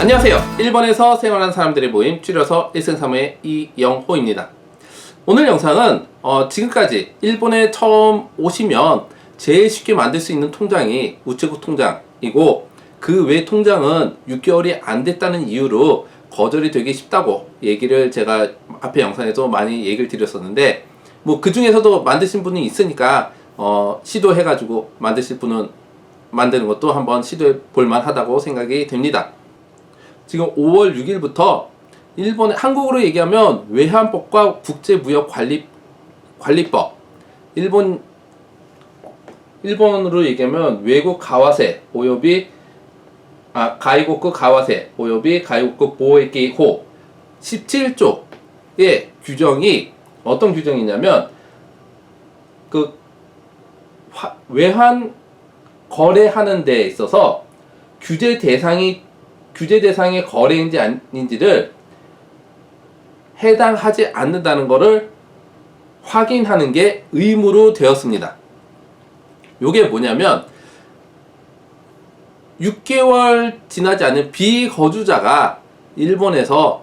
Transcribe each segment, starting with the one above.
안녕하세요. 일본에서 생활하는 사람들의 모임 줄여서 1승3무의 이영호입니다. 오늘 영상은 지금까지 일본에 처음 오시면 제일 쉽게 만들 수 있는 통장이 우체국 통장이고, 그 외 통장은 6개월이 안 됐다는 이유로 거절이 되기 쉽다고 얘기를 제가 앞에 영상에서 많이 얘기를 드렸었는데, 뭐 그 중에서도 만드신 분이 있으니까 시도해가지고 만드실 분은 만드는 것도 한번 시도해 볼만 하다고 생각이 됩니다. 지금 5월 6일부터 일본의, 한국으로 얘기하면 외환법과 국제무역관리법, 일본으로 얘기하면 외국 가와세 오요비 가이고쿠 가와세 오요비 가이고쿠 보에기호 17조의 규정이 어떤 규정이냐면, 그 외환 거래하는 데에 있어서 규제 대상의 거래인지 아닌지를 해당하지 않는다는 것을 확인하는 게 의무로 되었습니다. 요게 뭐냐면, 6개월 지나지 않은 비거주자가 일본에서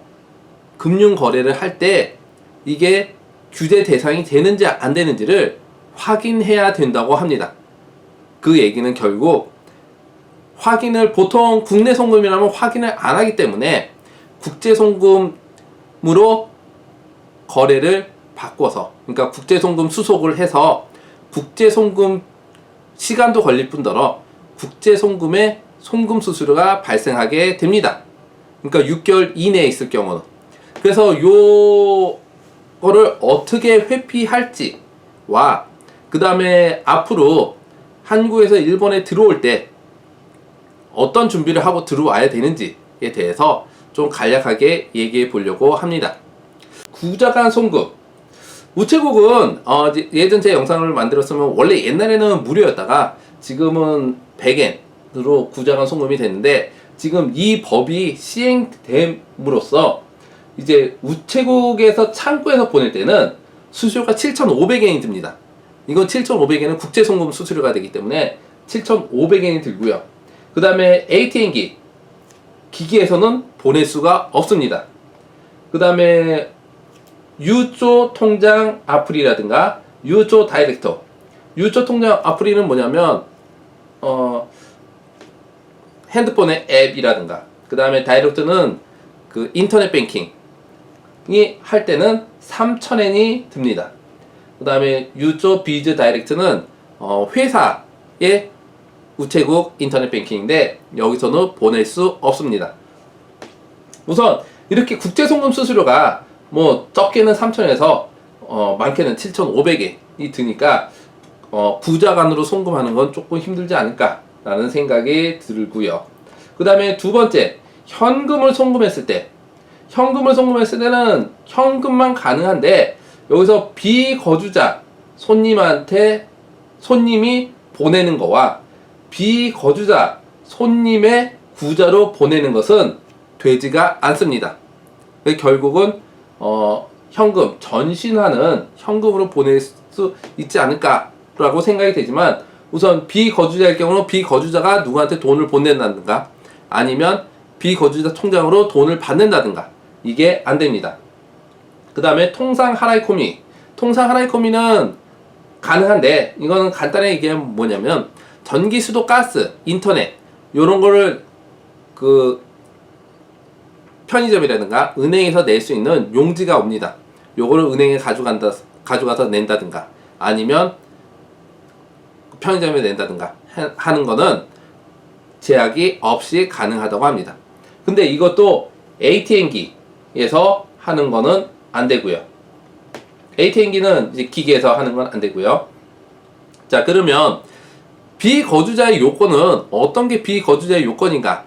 금융 거래를 할 때 이게 규제 대상이 되는지 안 되는지를 확인해야 된다고 합니다. 그 얘기는 결국 확인을, 보통 국내 송금이라면 확인을 안 하기 때문에 국제 송금으로 거래를 바꿔서, 그러니까 국제 송금 수속을 해서 국제 송금 시간도 걸릴 뿐더러 국제 송금의 송금 수수료가 발생하게 됩니다. 그러니까 6개월 이내에 있을 경우는. 그래서 요거를 어떻게 회피할지와, 그 다음에 앞으로 한국에서 일본에 들어올 때 어떤 준비를 하고 들어와야 되는지에 대해서 좀 간략하게 얘기해 보려고 합니다. 구자간 송금. 우체국은 예전 제 영상을 만들었으면 원래 옛날에는 무료였다가 지금은 100엔으로 구자간 송금이 됐는데, 지금 이 법이 시행됨으로써 이제 우체국에서 창구에서 보낼 때는 수수료가 7,500엔이 듭니다. 이건 7,500엔은 국제 송금 수수료가 되기 때문에 7,500엔이 들고요. 그 다음에 ATM기 기기에서는 보낼 수가 없습니다. 그 다음에 유조 통장 아프리라든가 유조 다이렉터. 유조 통장 아프리는 뭐냐면 핸드폰의 앱이라든가, 그 다음에 다이렉트는 그 인터넷 뱅킹이 할 때는 3,000엔이 듭니다. 그 다음에 유조 비즈 다이렉트는 회사의 우체국 인터넷 뱅킹인데 여기서는 보낼 수 없습니다. 우선 이렇게 국제 송금 수수료가 뭐 적게는 3,000에서 많게는 7,500엔이 드니까 구자간으로 송금하는 건 조금 힘들지 않을까 라는 생각이 들고요. 그 다음에 두 번째, 현금을 송금했을 때는 현금만 가능한데, 여기서 비거주자 손님이 보내는 거와 비거주자 손님의 구자로 보내는 것은 되지가 않습니다. 결국은 현금, 전신화는 현금으로 보낼 수 있지 않을까라고 생각이 되지만, 우선 비거주자일 경우는 비거주자가 누구한테 돈을 보낸다든가 아니면 비거주자 통장으로 돈을 받는다든가 이게 안 됩니다. 그 다음에 통상 하라이코미는 가능한데, 이거는 간단하게 얘기하면 뭐냐면, 전기, 수도, 가스, 인터넷 요런 거를 그 편의점이라든가 은행에서 낼 수 있는 용지가 옵니다. 요거를 은행에 가져가서 낸다든가 아니면 편의점에 낸다든가 하는 거는 제약이 없이 가능하다고 합니다. 근데 이것도 ATM기에서 하는 거는 안 되고요. ATM기는 이제 기계에서 하는 건 안 되고요. 자, 그러면 비거주자의 요건은 어떤 게 비거주자의 요건인가?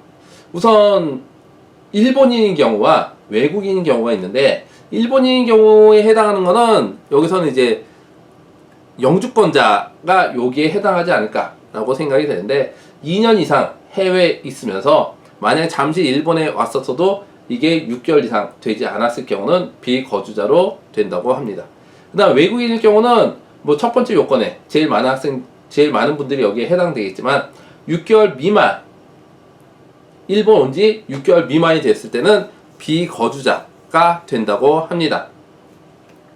우선 일본인인 경우와 외국인인 경우가 있는데, 일본인인 경우에 해당하는 거는 여기서는 이제 영주권자가 여기에 해당하지 않을까라고 생각이 되는데, 2년 이상 해외에 있으면서 만약에 잠시 일본에 왔었어도 이게 6개월 이상 되지 않았을 경우는 비거주자로 된다고 합니다. 그 다음 외국인일 경우는 뭐 첫 번째 요건에 제일 많은 분들이 여기에 해당되겠지만 6개월 미만인 일본 온 지 6개월 미만이 됐을 때는 비거주자가 된다고 합니다.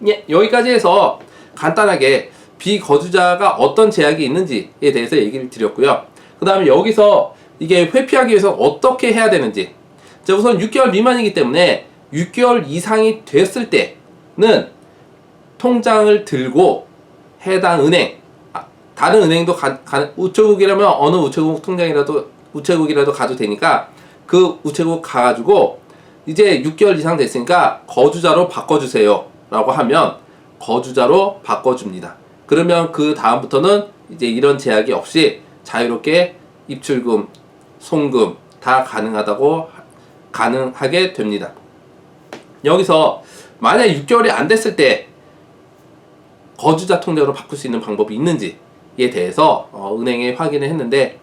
예, 여기까지 해서 간단하게 비거주자가 어떤 제약이 있는지에 대해서 얘기를 드렸고요. 그 다음에 여기서 이게 회피하기 위해서 어떻게 해야 되는지. 자, 우선 6개월 미만이기 때문에 6개월 이상이 됐을 때는 통장을 들고 해당 은행, 다른 은행도 우체국이라면 어느 우체국이라도 가도 되니까 그 우체국 가가지고 이제 6개월 이상 됐으니까 거주자로 바꿔주세요 라고 하면 거주자로 바꿔줍니다. 그러면 그 다음부터는 이제 이런 제약이 없이 자유롭게 입출금, 송금 다 가능하게 됩니다. 여기서 만약 6개월이 안 됐을 때 거주자 통장으로 바꿀 수 있는 방법이 있는지에 대해서 은행에 확인을 했는데,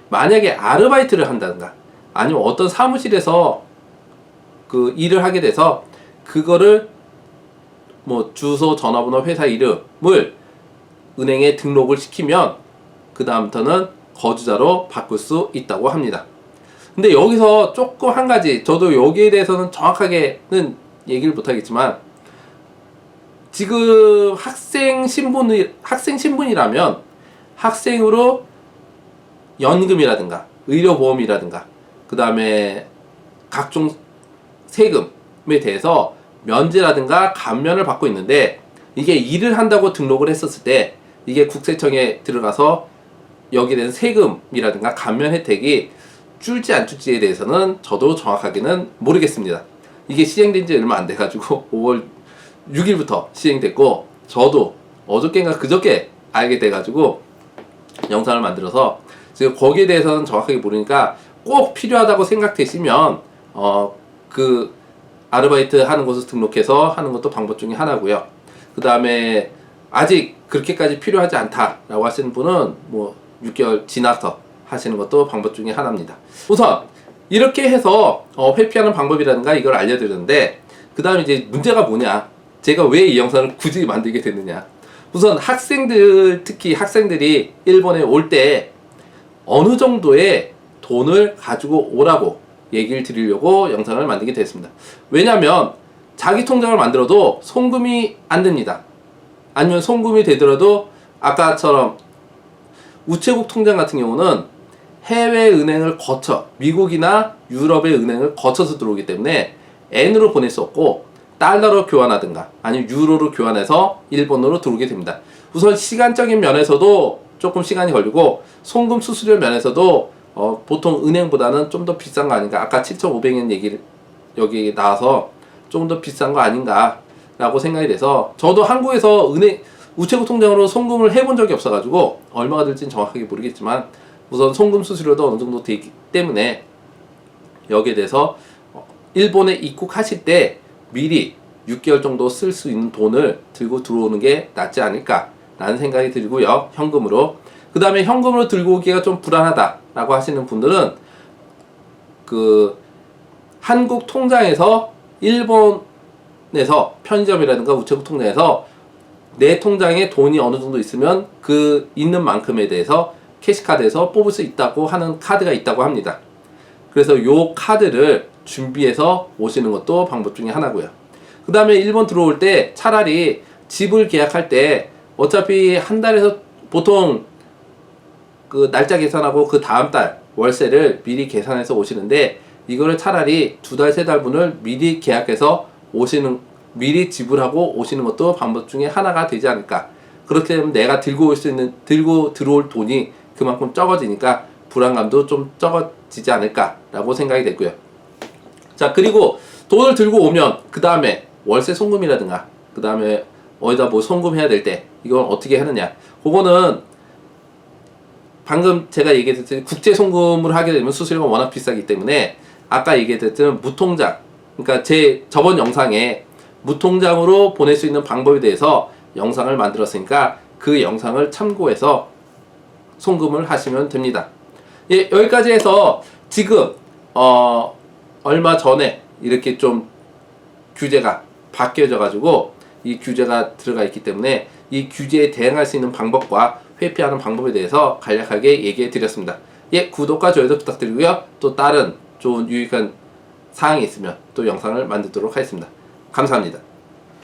만약에 아르바이트를 한다든가 아니면 어떤 사무실에서 그 일을 하게 돼서 그거를 뭐 주소, 전화번호, 회사 이름을 은행에 등록을 시키면 그 다음부터는 거주자로 바꿀 수 있다고 합니다. 근데 여기서 조금 한 가지, 저도 여기에 대해서는 정확하게는 얘기를 못하겠지만, 지금 학생 신분이라면 학생으로 연금이라든가 의료보험이라든가 그 다음에 각종 세금에 대해서 면제라든가 감면을 받고 있는데, 이게 일을 한다고 등록을 했었을 때 이게 국세청에 들어가서 여기에 대한 세금이라든가 감면 혜택이 줄지 안 줄지에 대해서는 저도 정확하게는 모르겠습니다. 이게 시행된 지 얼마 안 돼가지고 5월 6일부터 시행됐고, 저도 어저께인가 그저께 알게 돼가지고 영상을 만들어서 지금 거기에 대해서는 정확하게 모르니까, 꼭 필요하다고 생각되시면 그 아르바이트 하는 곳을 등록해서 하는 것도 방법 중에 하나고요. 그 다음에 아직 그렇게까지 필요하지 않다라고 하시는 분은 뭐 6개월 지나서 하시는 것도 방법 중에 하나입니다. 우선 이렇게 해서 회피하는 방법이라든가 이걸 알려드렸는데, 그 다음에 이제 문제가 뭐냐, 제가 왜 이 영상을 굳이 만들게 됐느냐. 우선 특히 학생들이 일본에 올 때 어느 정도의 돈을 가지고 오라고 얘기를 드리려고 영상을 만들게 됐습니다. 왜냐면 자기 통장을 만들어도 송금이 안 됩니다. 아니면 송금이 되더라도 아까처럼 우체국 통장 같은 경우는 해외 은행을 거쳐, 미국이나 유럽의 은행을 거쳐서 들어오기 때문에 N으로 보낼 수 없고 달러로 교환하든가 아니면 유로로 교환해서 일본으로 들어오게 됩니다. 우선 시간적인 면에서도 조금 시간이 걸리고, 송금 수수료 면에서도 보통 은행보다는 좀 더 비싼 거 아닌가, 아까 7,500엔 얘기를 여기 나와서 좀 더 비싼 거 아닌가 라고 생각이 돼서, 저도 한국에서 우체국 통장으로 송금을 해본 적이 없어가지고 얼마가 될지는 정확하게 모르겠지만, 우선 송금 수수료도 어느 정도 되기 때문에 여기에 대해서 일본에 입국하실 때 미리 6개월 정도 쓸 수 있는 돈을 들고 들어오는 게 낫지 않을까 라는 생각이 들고요. 현금으로. 그 다음에 현금으로 들고 오기가 좀 불안하다 라고 하시는 분들은 그 한국 통장에서 일본에서 편의점이라든가 우체국 통장에서 내 통장에 돈이 어느 정도 있으면 그 있는 만큼에 대해서 캐시카드에서 뽑을 수 있다고 하는 카드가 있다고 합니다. 그래서 요 카드를 준비해서 오시는 것도 방법 중에 하나고요. 그 다음에 일본 들어올 때 차라리 집을 계약할 때 어차피 한 달에서 보통 그 날짜 계산하고 그 다음 달 월세를 미리 계산해서 오시는데, 이거를 차라리 2달, 3달 분을 미리 계약해서 미리 지불하고 오시는 것도 방법 중에 하나가 되지 않을까. 그렇게 되면 내가 들고 들어올 돈이 그만큼 적어지니까 불안감도 좀 적어지지 않을까라고 생각이 됐고요. 자, 그리고 돈을 들고 오면 그 다음에 월세 송금이라든가 그 다음에 어디다 뭐 송금해야 될 때 이건 어떻게 하느냐, 그거는 방금 제가 얘기했듯이 국제 송금을 하게 되면 수수료가 워낙 비싸기 때문에 아까 얘기했듯이 무통장, 그러니까 저번 영상에 무통장으로 보낼 수 있는 방법에 대해서 영상을 만들었으니까 그 영상을 참고해서 송금을 하시면 됩니다. 예, 여기까지 해서 지금 얼마 전에 이렇게 좀 규제가 바뀌어져 가지고 이 규제가 들어가 있기 때문에 이 규제에 대응할 수 있는 방법과 회피하는 방법에 대해서 간략하게 얘기해 드렸습니다. 예, 구독과 좋아요 부탁드리고요. 또 다른 좋은 유익한 사항이 있으면 또 영상을 만들도록 하겠습니다. 감사합니다.